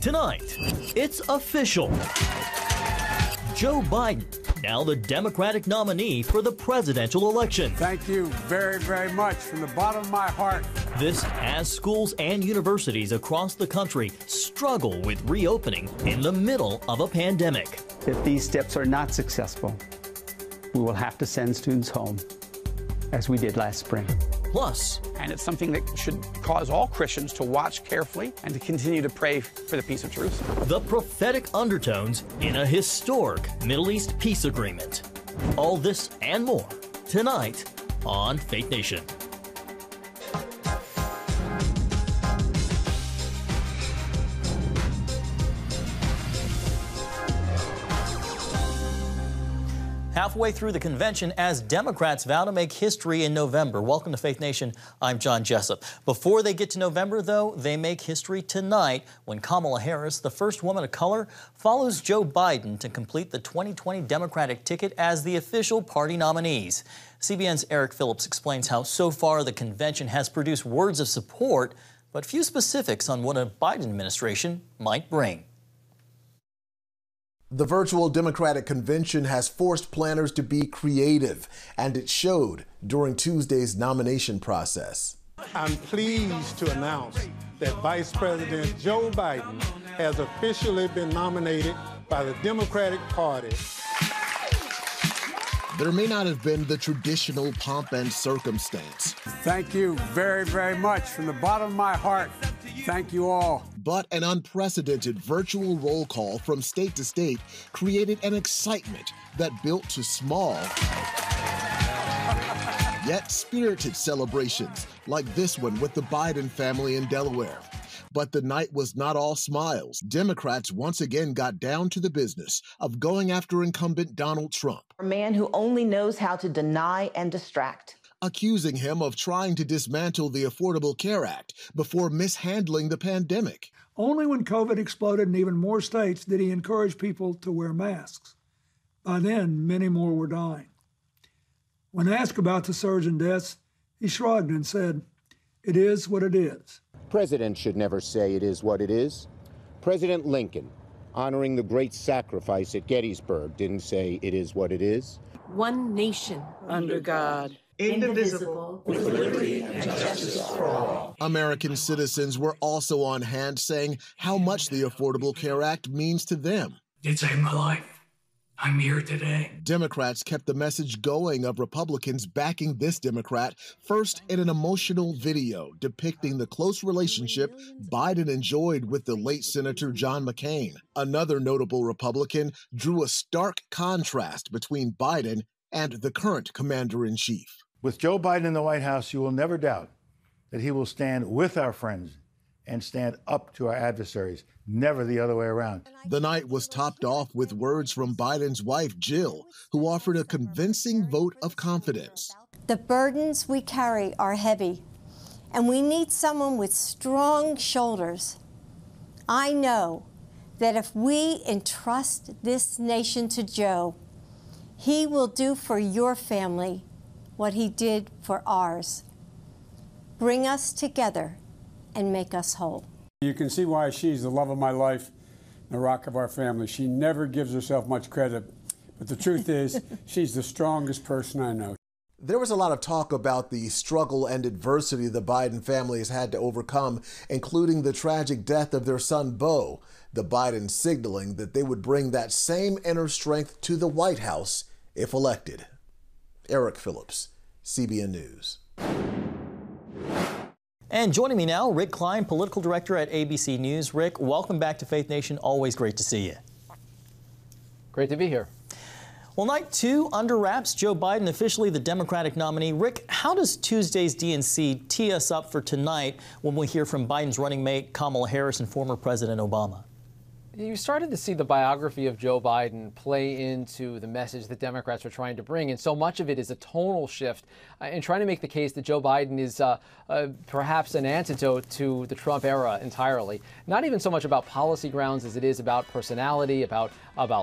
Tonight, it's official. Joe Biden, now the Democratic nominee for the presidential election. Thank you very, very much from the bottom of my heart. This as schools and universities across the country struggle with reopening in the middle of a pandemic. If these steps are not successful, we will have to send students home, as we did last spring. Plus, and it's something that should cause all Christians to watch carefully and to continue to pray for the peace of Jerusalem. The prophetic undertones in a historic Middle East peace agreement. All this and more tonight on Faith Nation. Halfway through the convention as Democrats vow to make history in November. Welcome to Faith Nation. I'm John Jessup. Before they get to November, though, they make history tonight when Kamala Harris, the first woman of color, follows Joe Biden to complete the 2020 Democratic ticket as the official party nominees. CBN's Eric Phillips explains how so far the convention has produced words of support, but few specifics on what a Biden administration might bring. The virtual Democratic convention has forced planners to be creative, and it showed during Tuesday's nomination process. I'm pleased to announce that Vice President Joe Biden has officially been nominated by the Democratic Party. There may not have been the traditional pomp and circumstance. Thank you very, very much from the bottom of my heart. Thank you all. But an unprecedented virtual roll call from state to state created an excitement that built to small, yet spirited celebrations like this one with the Biden family in Delaware. But the night was not all smiles. Democrats once again got down to the business of going after incumbent Donald Trump. A man who only knows how to deny and distract. Accusing him of trying to dismantle the Affordable Care Act before mishandling the pandemic. Only when COVID exploded in even more states did he encourage people to wear masks. By then, many more were dying. When asked about the surge in deaths, he shrugged and said, "It is what it is." Presidents should never say it is what it is. President Lincoln, honoring the great sacrifice at Gettysburg, didn't say it is what it is. One nation under God, indivisible, with liberty and justice for all. American citizens were also on hand saying how much the Affordable Care Act means to them. It saved my life. I'm here today. Democrats kept the message going of Republicans backing this Democrat, first in an emotional video depicting the close relationship Biden enjoyed with the late Senator John McCain. Another notable Republican drew a stark contrast between Biden and the current commander-in-chief. With Joe Biden in the White House, you will never doubt that he will stand with our friends and stand up to our adversaries, never the other way around. The night was topped off with words from Biden's wife, Jill, who offered a convincing vote of confidence. The burdens we carry are heavy, and we need someone with strong shoulders. I know that if we entrust this nation to Joe, he will do for your family what he did for ours. Bring us together and make us whole. You can see why she's the love of my life, the rock of our family. She never gives herself much credit, but the truth is, she's the strongest person I know. There was a lot of talk about the struggle and adversity the Biden family has had to overcome, including the tragic death of their son, Beau. The Bidens signaling that they would bring that same inner strength to the White House if elected. Eric Phillips, CBN News. And joining me now, Rick Klein, political director at ABC News. Rick, welcome back to Faith Nation. Always great to see you. Great to be here. Well, night two under wraps, Joe Biden officially the Democratic nominee. Rick, how does Tuesday's DNC tee us up for tonight when we hear from Biden's running mate Kamala Harris and former President Obama? You started to see the biography of Joe Biden play into the message that Democrats are trying to bring, and so much of it is a tonal shift in trying to make the case that Joe Biden is perhaps an antidote to the Trump era entirely. Not even so much about policy grounds as it is about personality, about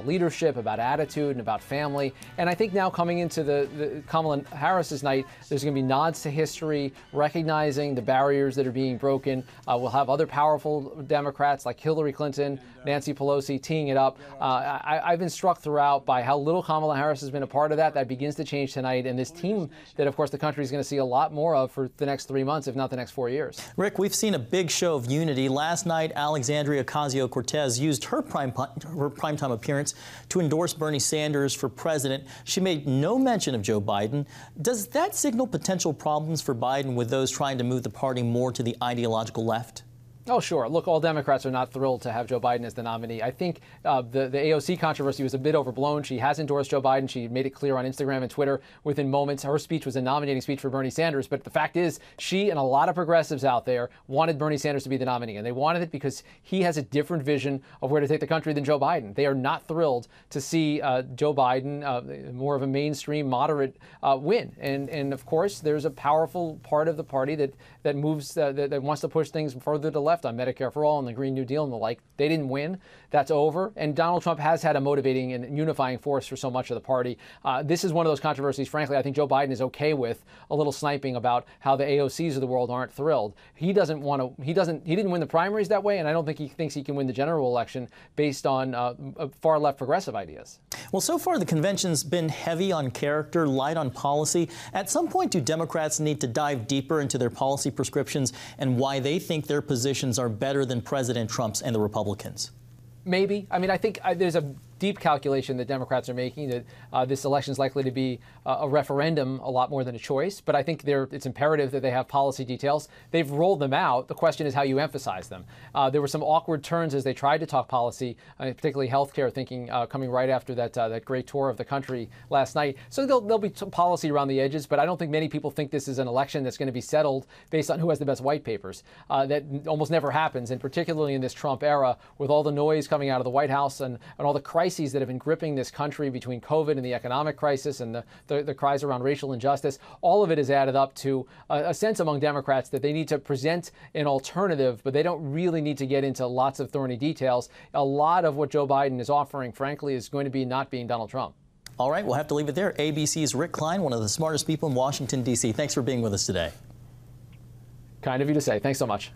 leadership, about attitude, and about family. And I think now coming into the Kamala Harris's night, there's going to be nods to history, recognizing the barriers that are being broken. We'll have other powerful Democrats like Hillary Clinton, Nancy Pelosi teeing it up. I've been struck throughout by how little Kamala Harris has been a part of that. That begins to change tonight. And this team that, of course, the country is going to see a lot more of for the next 3 months, if not the next 4 years. Rick, we've seen a big show of unity. Last night, Alexandria Ocasio-Cortez used her primetime appearance to endorse Bernie Sanders for president. She made no mention of Joe Biden. Does that signal potential problems for Biden with those trying to move the party more to the ideological left? Oh, sure. Look, all Democrats are not thrilled to have Joe Biden as the nominee. I think the AOC controversy was a bit overblown. She has endorsed Joe Biden. She made it clear on Instagram and Twitter within moments. Her speech was a nominating speech for Bernie Sanders. But the fact is, she and a lot of progressives out there wanted Bernie Sanders to be the nominee. And they wanted it because he has a different vision of where to take the country than Joe Biden. They are not thrilled to see Joe Biden, more of a mainstream, moderate win. And of course, there's a powerful part of the party that moves, that wants to push things further to the left on Medicare for All and the Green New Deal and the like. They didn't win. That's over. And Donald Trump has had a motivating and unifying force for so much of the party. This is one of those controversies, frankly, I think Joe Biden is okay with a little sniping about how the AOCs of the world aren't thrilled. He didn't win the primaries that way, and I don't think he thinks he can win the general election based on far left progressive ideas. Well, so far the convention's been heavy on character, light on policy. At some point, do Democrats need to dive deeper into their policy prescriptions and why they think their positions are better than President Trump's and the Republicans? Maybe. I mean, I think there's a deep calculation that Democrats are making that this election is likely to be a referendum a lot more than a choice. But I think it's imperative that they have policy details. They've rolled them out. The question is how you emphasize them. There were some awkward turns as they tried to talk policy, particularly healthcare thinking coming right after that great tour of the country last night. So there'll be some policy around the edges, but I don't think many people think this is an election that's going to be settled based on who has the best white papers. That almost never happens, and particularly in this Trump era with all the noise coming out of the White House and all the crises that have been gripping this country between COVID and the economic crisis and the cries around racial injustice. All of it has added up to a sense among Democrats that they need to present an alternative, but they don't really need to get into lots of thorny details. A lot of what Joe Biden is offering, frankly, is going to be not being Donald Trump. All right, we'll have to leave it there. ABC's Rick Klein, one of the smartest people in Washington, D.C. Thanks for being with us today. Kind of you to say. Thanks so much.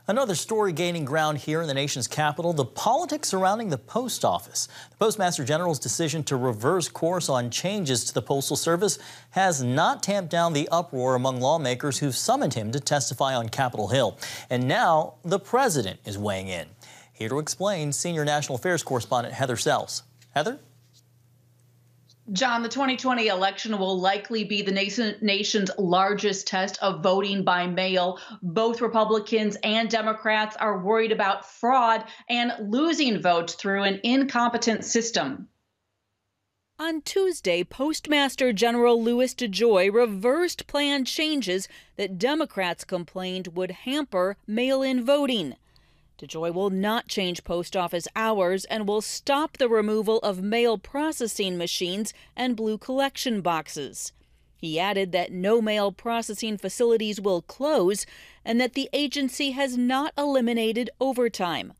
Another story gaining ground here in the nation's capital, the politics surrounding the post office. The Postmaster General's decision to reverse course on changes to the Postal Service has not tamped down the uproar among lawmakers who've summoned him to testify on Capitol Hill. And now the president is weighing in. Here to explain, senior national affairs correspondent Heather Sells. Heather? John, the 2020 election will likely be the nation's largest test of voting by mail. Both Republicans and Democrats are worried about fraud and losing votes through an incompetent system. On Tuesday, Postmaster General Louis DeJoy reversed planned changes that Democrats complained would hamper mail-in voting. DeJoy will not change post office hours and will stop the removal of mail processing machines and blue collection boxes. He added that no mail processing facilities will close and that the agency has not eliminated overtime.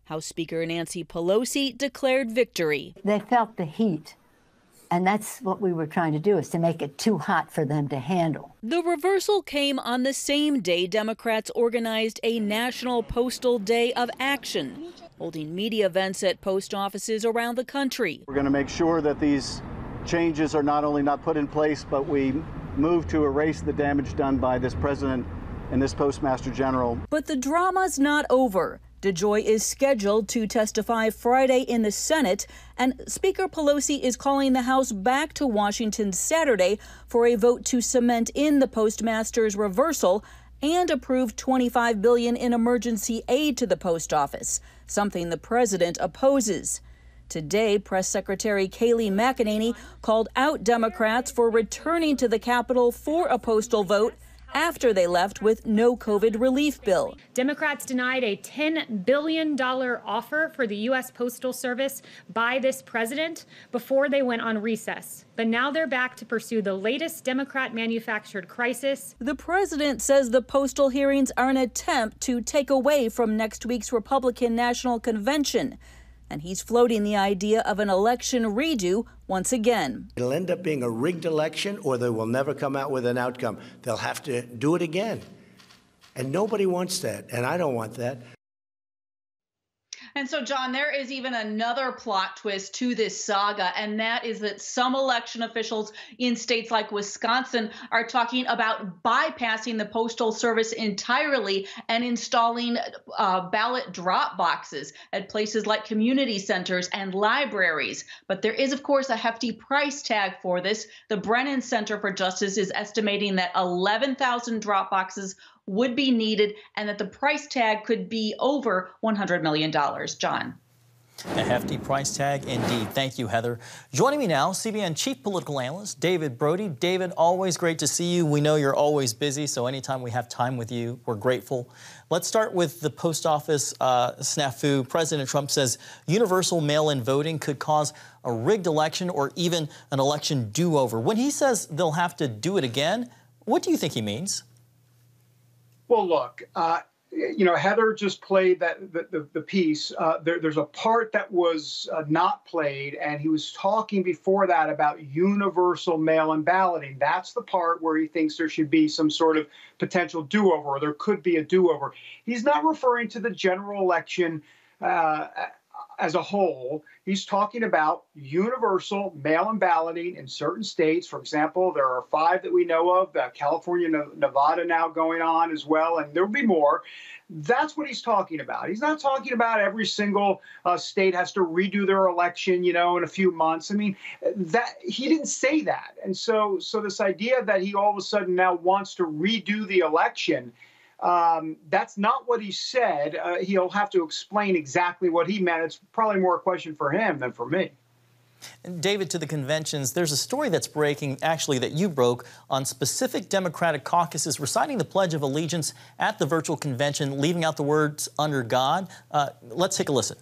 House Speaker Nancy Pelosi declared victory. They felt the heat. And that's what we were trying to do, is to make it too hot for them to handle. The reversal came on the same day Democrats organized a National Postal Day of Action, holding media events at post offices around the country. We're going to make sure that these changes are not only not put in place, but we move to erase the damage done by this president and this Postmaster General. But the drama's not over. DeJoy is scheduled to testify Friday in the Senate, and Speaker Pelosi is calling the House back to Washington Saturday for a vote to cement in the postmaster's reversal and approve $25 billion in emergency aid to the post office, something the president opposes. Today, Press Secretary Kayleigh McEnany called out Democrats for returning to the Capitol for a postal vote after they left with no COVID relief bill. Democrats denied a $10 billion offer for the U.S. Postal Service by this president before they went on recess. But now they're back to pursue the latest Democrat-manufactured crisis. The president says the postal hearings are an attempt to take away from next week's Republican National Convention. And he's floating the idea of an election redo once again. It'll end up being a rigged election, or they will never come out with an outcome. They'll have to do it again. And nobody wants that, and I don't want that. And so, John, there is even another plot twist to this saga, and that is that some election officials in states like Wisconsin are talking about bypassing the Postal Service entirely and installing ballot drop boxes at places like community centers and libraries. But there is, of course, a hefty price tag for this. The Brennan Center for Justice is estimating that 11,000 drop boxes would be needed and that the price tag could be over $100 million. John. A hefty price tag indeed. Thank you, Heather. Joining me now, CBN Chief Political Analyst David Brody. David, always great to see you. We know you're always busy, so anytime we have time with you, we're grateful. Let's start with the post office snafu. President Trump says universal mail-in voting could cause a rigged election or even an election do-over. When he says they'll have to do it again, what do you think he means? Well, look, Heather just played the piece. There's a part that was not played, and he was talking before that about universal mail-in balloting. That's the part where he thinks there should be some sort of potential do-over, or there could be a do-over. He's not referring to the general election as a whole. He's talking about universal mail-in balloting in certain states. For example, there are 5 that we know of, California, Nevada now going on as well, and there'll be more. That's what he's talking about. He's not talking about every single state has to redo their election, in a few months. I mean, that he didn't say that. And so this idea that he all of a sudden now wants to redo the election, that's not what he said. He'll have to explain exactly what he meant. It's probably more a question for him than for me. David, to the conventions, there's a story that's breaking, actually, that you broke on specific Democratic caucuses reciting the Pledge of Allegiance at the virtual convention, leaving out the words "under God." Let's take a listen.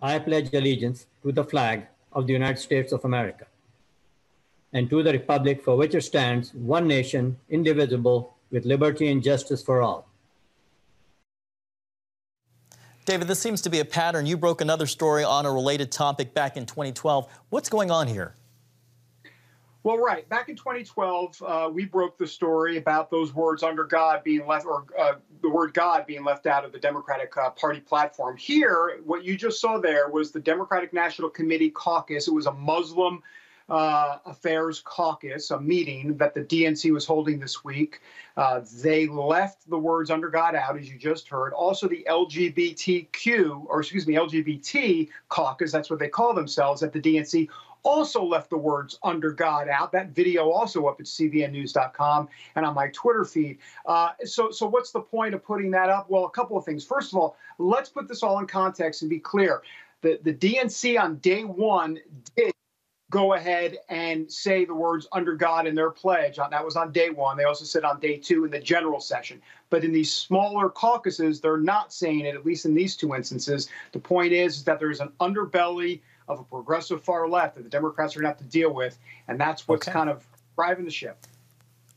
I pledge allegiance to the flag of the United States of America and to the republic for which it stands, one nation, indivisible, with liberty and justice for all. David, this seems to be a pattern. You broke another story on a related topic back in 2012. What's going on here? Well, right. Back in 2012, we broke the story about those words "under God" being left, or the word "God" being left out of the Democratic Party platform. Here, what you just saw there was the Democratic National Committee caucus. It was a Muslim Affairs Caucus, a meeting that the DNC was holding this week. They left the words "under God" out, as you just heard. Also, the LGBT caucus, that's what they call themselves at the DNC, also left the words "under God" out. That video also up at cbnnews.com and on my Twitter feed. So what's the point of putting that up? Well, a couple of things. First of all, let's put this all in context and be clear. The DNC on day one did go ahead and say the words "under God" in their pledge. That was on day one. They also said on day 2 in the general session. But in these smaller caucuses, they're not saying it, at least in these 2 instances. The point is that there's an underbelly of a progressive far left that the Democrats are going to have to deal with, and that's what's kind of driving the ship.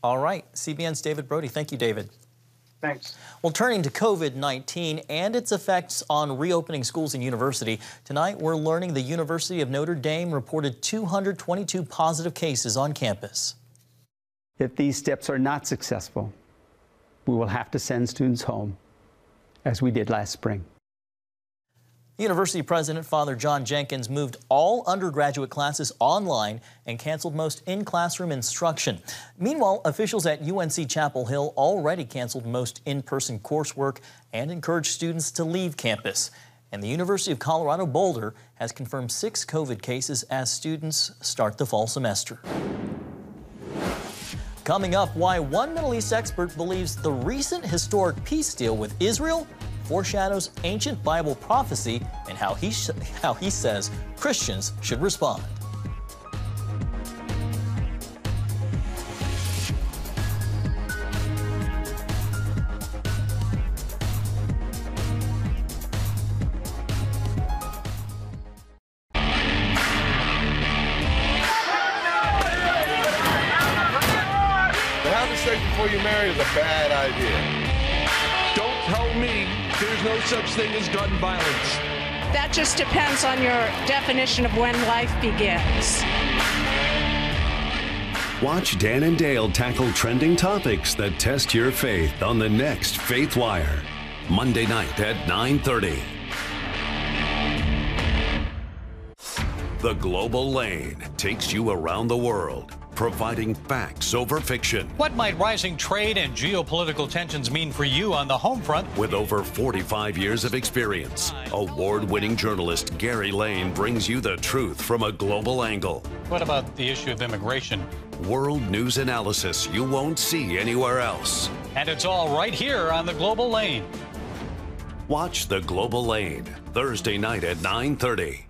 All right. CBN's David Brody. Thank you, David. Thanks. Well, turning to COVID-19 and its effects on reopening schools and university, tonight we're learning the University of Notre Dame reported 222 positive cases on campus. If these steps are not successful, we will have to send students home, as we did last spring. University President Father John Jenkins moved all undergraduate classes online and canceled most in-classroom instruction. Meanwhile, officials at UNC Chapel Hill already canceled most in-person coursework and encouraged students to leave campus. And the University of Colorado Boulder has confirmed 6 COVID cases as students start the fall semester. Coming up, why one Middle East expert believes the recent historic peace deal with Israel foreshadows ancient Bible prophecy and how he says Christians should respond. remarry is a bad idea. Don't tell me there's no such thing as gun violence. That just depends on your definition of when life begins. Watch Dan and Dale tackle trending topics that test your faith on the next Faith Wire, Monday night at 9:30. The Global Lane takes you around the world, providing facts over fiction. What might rising trade and geopolitical tensions mean for you on the home front? With over 45 years of experience, award-winning journalist Gary Lane brings you the truth from a global angle. What about the issue of immigration? World news analysis you won't see anywhere else. And it's all right here on the Global Lane. Watch The Global Lane, Thursday night at 9:30.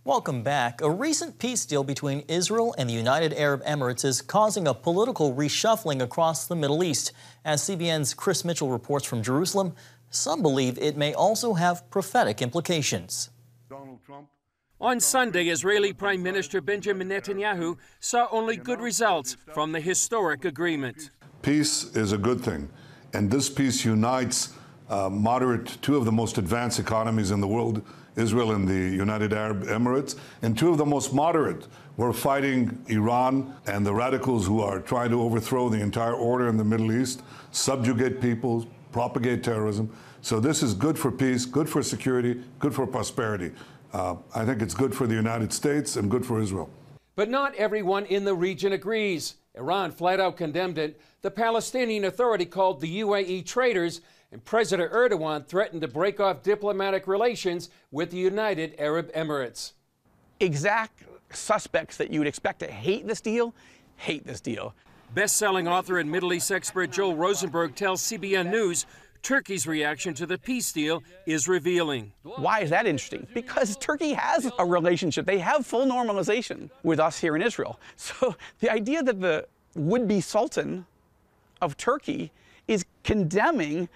Welcome back. A recent peace deal between Israel and the United Arab Emirates is causing a political reshuffling across the Middle East. As CBN's Chris Mitchell reports from Jerusalem, some believe it may also have prophetic implications. On Sunday, Israeli Prime Minister Benjamin Netanyahu saw only good results from the historic agreement. Peace is a good thing, and this peace unites two of the most advanced economies in the world, Israel and the United Arab Emirates, and two of the most moderate. We're fighting Iran and the radicals who are trying to overthrow the entire order in the Middle East, subjugate people, propagate terrorism. So this is good for peace, good for security, good for prosperity. I think it's good for the United States and good for Israel. But not everyone in the region agrees. Iran flat out condemned it. The Palestinian Authority called the UAE traitors, and President Erdogan threatened to break off diplomatic relations with the United Arab Emirates. Exact suspects that you would expect to hate this deal. Best-selling author and Middle East expert Joel Rosenberg tells CBN News Turkey's reaction to the peace deal is revealing. Why is that interesting? Because Turkey has a relationship. They have full normalization with us here in Israel. So the idea that the would-be sultan of Turkey is condemning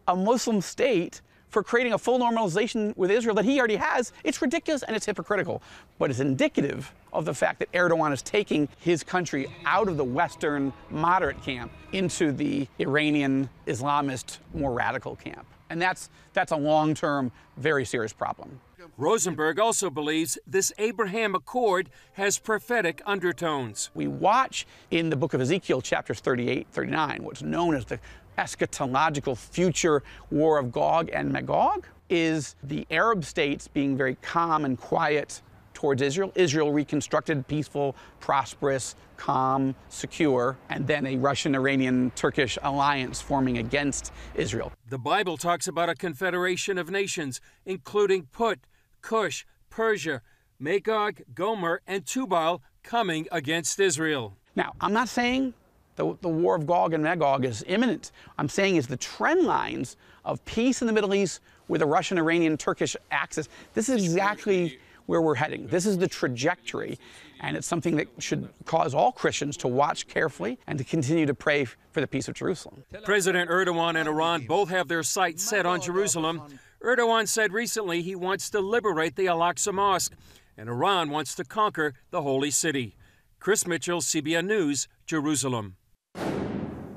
a Muslim state for creating a full normalization with Israel that he already has, it's ridiculous and it's hypocritical. But it's indicative of the fact that Erdogan is taking his country out of the Western moderate camp into the Iranian Islamist, more radical camp. And that's a long-term, very serious problem. Rosenberg also believes this Abraham Accord has prophetic undertones. We watch in the book of Ezekiel, chapters 38, 39, what's known as the eschatological future war of Gog and Magog, is the Arab states being very calm and quiet towards Israel. Israel reconstructed, peaceful, prosperous, calm, secure, and then a Russian-Iranian-Turkish alliance forming against Israel. The Bible talks about a confederation of nations, including Put, Cush, Persia, Magog, Gomer, and Tubal coming against Israel. Now, I'm not saying the war of Gog and Magog is imminent. I'm saying is the trend lines of peace in the Middle East with a Russian-Iranian-Turkish axis. This is exactly where we're heading. This is the trajectory, and it's something that should cause all Christians to watch carefully and to continue to pray for the peace of Jerusalem. President Erdogan and Iran both have their sights set on Jerusalem. Erdogan said recently he wants to liberate the Al-Aqsa Mosque, and Iran wants to conquer the holy city. Chris Mitchell, CBN News, Jerusalem.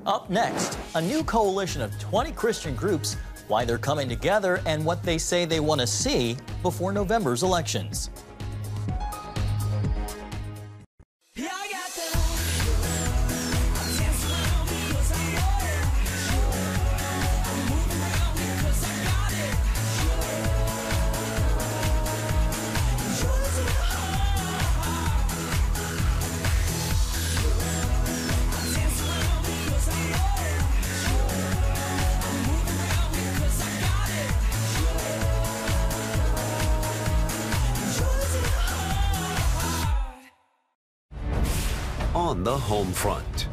Up next, a new coalition of 20 Christian groups, why they're coming together, and what they say they want to see before November's elections. on the home front.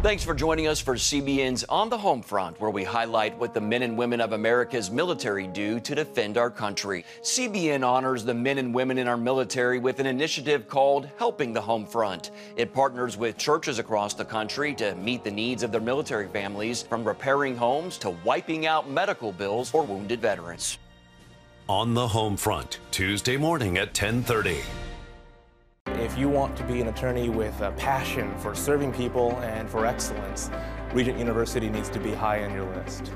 Thanks for joining us for CBN's On the Home Front, where we highlight what the men and women of America's military do to defend our country. CBN honors the men and women in our military with an initiative called Helping the Home Front. It partners with churches across the country to meet the needs of their military families, from repairing homes to wiping out medical bills for wounded veterans. On the Home Front, Tuesday morning at 10:30. If you want to be an attorney with a passion for serving people and for excellence, Regent University needs to be high on your list.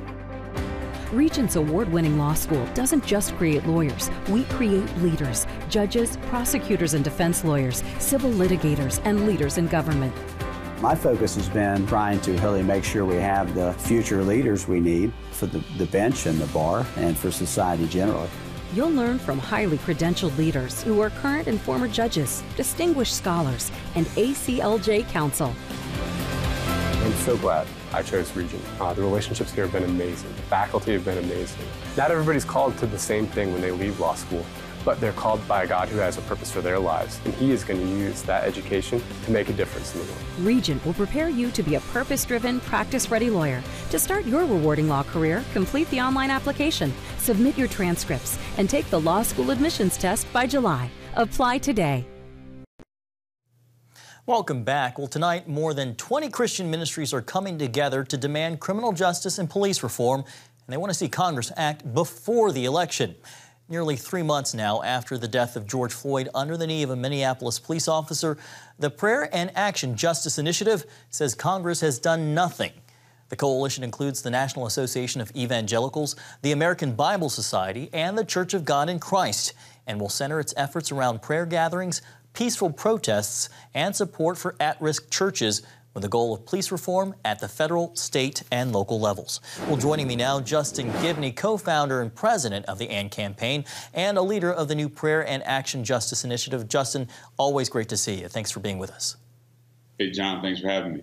Regent's award-winning law school doesn't just create lawyers. We create leaders, judges, prosecutors and defense lawyers, civil litigators, and leaders in government. My focus has been trying to really make sure we have the future leaders we need for the bench and the bar and for society generally. You'll learn from highly credentialed leaders who are current and former judges, distinguished scholars, and ACLJ counsel. I'm so glad I chose Regent. The relationships here have been amazing. The faculty have been amazing. Not everybody's called to the same thing when they leave law school, but they're called by God who has a purpose for their lives, and He is going to use that education to make a difference in the world. Regent will prepare you to be a purpose-driven, practice-ready lawyer. To start your rewarding law career, complete the online application, submit your transcripts, and take the law school admissions test by July. Apply today. Welcome back. Well, tonight, more than 20 Christian ministries are coming together to demand criminal justice and police reform, and they want to see Congress act before the election. Nearly 3 months now after the death of George Floyd under the knee of a Minneapolis police officer, the Prayer and Action Justice Initiative says Congress has done nothing. The coalition includes the National Association of Evangelicals, the American Bible Society, and the Church of God in Christ, and will center its efforts around prayer gatherings, peaceful protests, and support for at-risk churches, with the goal of police reform at the federal, state, and local levels. Well, joining me now, Justin Gibney, co-founder and president of the AND campaign and a leader of the new Prayer and Action Justice Initiative. Justin, always great to see you. Thanks for being with us. Hey, John, thanks for having me.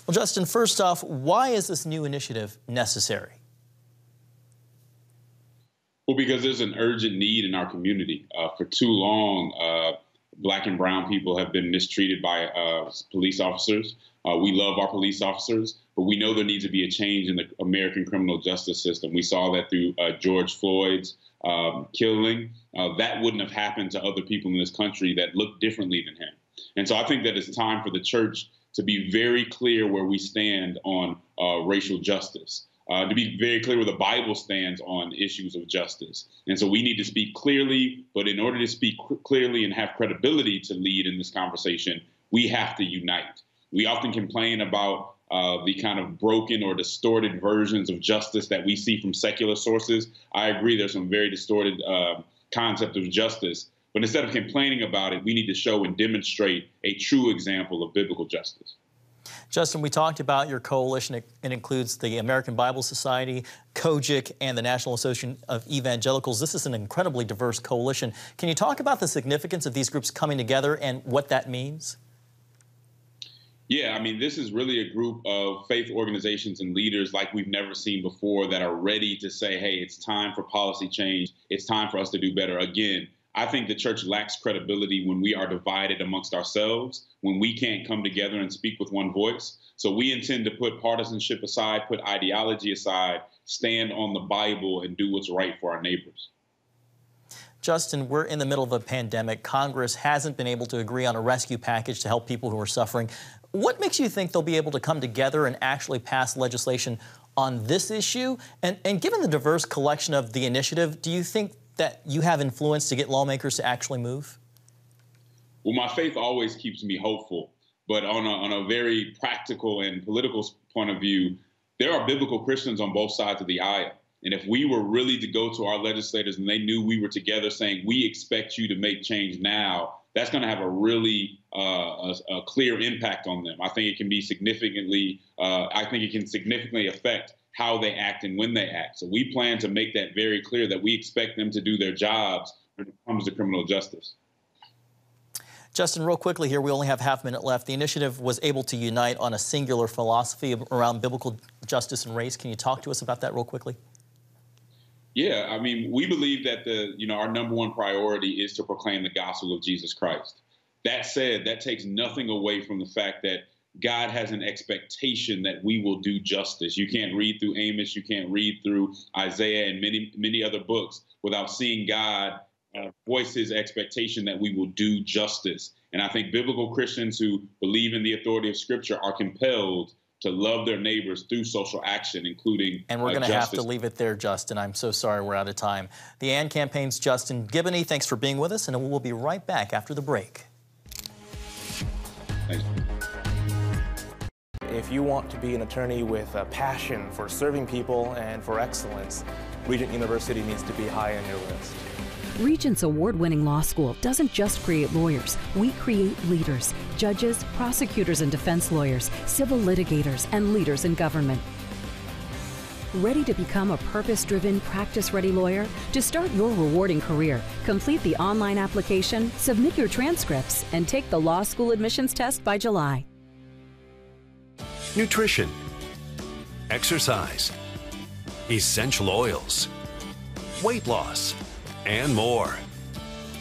Well, Justin, first off, why is this new initiative necessary? Well, because there's an urgent need in our community. For too long, Black and brown people have been mistreated by police officers. We love our police officers, but we know there needs to be a change in the American criminal justice system. We saw that through George Floyd's killing. That wouldn't have happened to other people in this country that looked differently than him. And so I think that it's time for the church to be very clear where we stand on racial justice. To be very clear where the Bible stands on issues of justice. And so we need to speak clearly, but in order to speak clearly and have credibility to lead in this conversation, we have to unite. We often complain about the kind of broken or distorted versions of justice that we see from secular sources. I agree there's some very distorted concept of justice, but instead of complaining about it, we need to show and demonstrate a true example of biblical justice. Justin, we talked about your coalition. It includes the American Bible Society, COGIC, and the National Association of Evangelicals. This is an incredibly diverse coalition. Can you talk about the significance of these groups coming together and what that means? Yeah, I mean, this is really a group of faith organizations and leaders like we've never seen before that are ready to say, hey, it's time for policy change. It's time for us to do better. Again, I think the church lacks credibility when we are divided amongst ourselves, when we can't come together and speak with one voice. So we intend to put partisanship aside, put ideology aside, stand on the Bible, and do what's right for our neighbors. Justin, we're in the middle of a pandemic. Congress hasn't been able to agree on a rescue package to help people who are suffering. What makes you think they'll be able to come together and actually pass legislation on this issue? And given the diverse collection of the initiative, do you think that you have influence to get lawmakers to actually move? Well, my faith always keeps me hopeful, but on a very practical and political point of view, there are biblical Christians on both sides of the aisle. And if we were really to go to our legislators and they knew we were together saying, we expect you to make change now, that's going to have a really a clear impact on them. I think it can be significantly affect how they act and when they act. So we plan to make that very clear that we expect them to do their jobs when it comes to criminal justice. Justin, real quickly here, we only have half a minute left. The initiative was able to unite on a singular philosophy around biblical justice and race. Can you talk to us about that real quickly? Yeah, I mean, we believe that our number one priority is to proclaim the gospel of Jesus Christ. That said, that takes nothing away from the fact that God has an expectation that we will do justice. You can't read through Amos, you can't read through Isaiah and many other books without seeing God voice his expectation that we will do justice. And I think biblical Christians who believe in the authority of Scripture are compelled to love their neighbors through social action, including And we're going to have to leave it there, Justin. I'm so sorry we're out of time. The AND campaign's Justin Giboney, thanks for being with us, and we'll be right back after the break. Thanks. If you want to be an attorney with a passion for serving people and for excellence, Regent University needs to be high on your list. Regent's award-winning law school doesn't just create lawyers. We create leaders, judges, prosecutors and defense lawyers, civil litigators, and leaders in government. Ready to become a purpose-driven, practice-ready lawyer? To start your rewarding career, complete the online application, submit your transcripts, and take the law school admissions test by July. Nutrition, exercise, essential oils, weight loss, and more.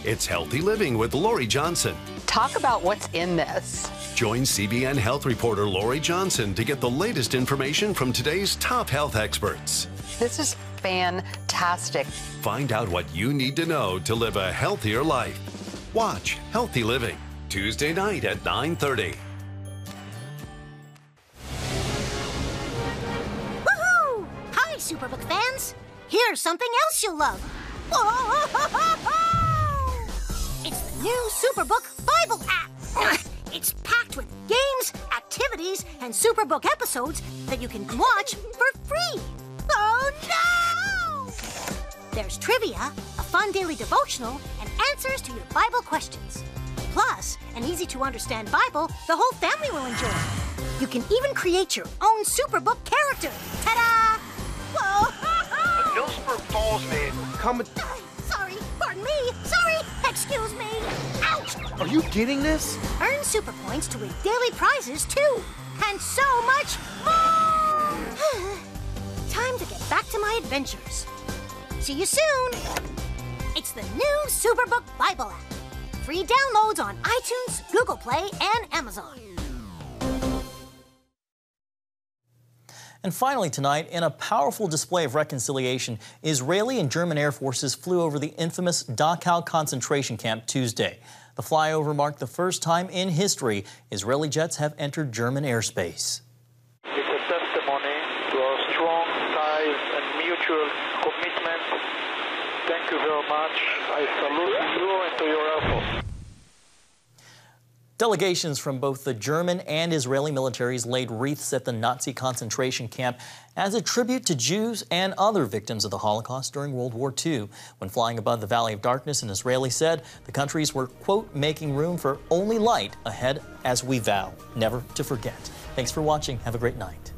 It's Healthy Living with Lori Johnson. Talk about what's in this. Join CBN health reporter Lori Johnson to get the latest information from today's top health experts. This is fantastic. Find out what you need to know to live a healthier life. Watch Healthy Living, Tuesday night at 9:30. Woohoo! Hi, Superbook fans. Here's something else you'll love. It's the new Superbook Bible app. It's packed with games, activities, and Superbook episodes that you can watch for free. Oh no! There's trivia, a fun daily devotional, and answers to your Bible questions. Plus, an easy-to-understand Bible the whole family will enjoy. You can even create your own Superbook character. Ta-da! Whoa! Millsburg Falls man, come. Sorry, pardon me. Sorry, excuse me. Ouch! Are you getting this? Earn super points to win daily prizes too, and so much more. Time to get back to my adventures. See you soon. It's the new Superbook Bible app. Free downloads on iTunes, Google Play, and Amazon. And finally tonight, in a powerful display of reconciliation, Israeli and German air forces flew over the infamous Dachau concentration camp Tuesday. The flyover marked the first time in history Israeli jets have entered German airspace. It's a testimony to our strong ties and mutual commitment. Thank you very much. I salute you and to your efforts. Delegations from both the German and Israeli militaries laid wreaths at the Nazi concentration camp as a tribute to Jews and other victims of the Holocaust during World War II. When flying above the Valley of Darkness, an Israeli said the countries were, quote, making room for only light ahead as we vow never to forget. Thanks for watching. Have a great night.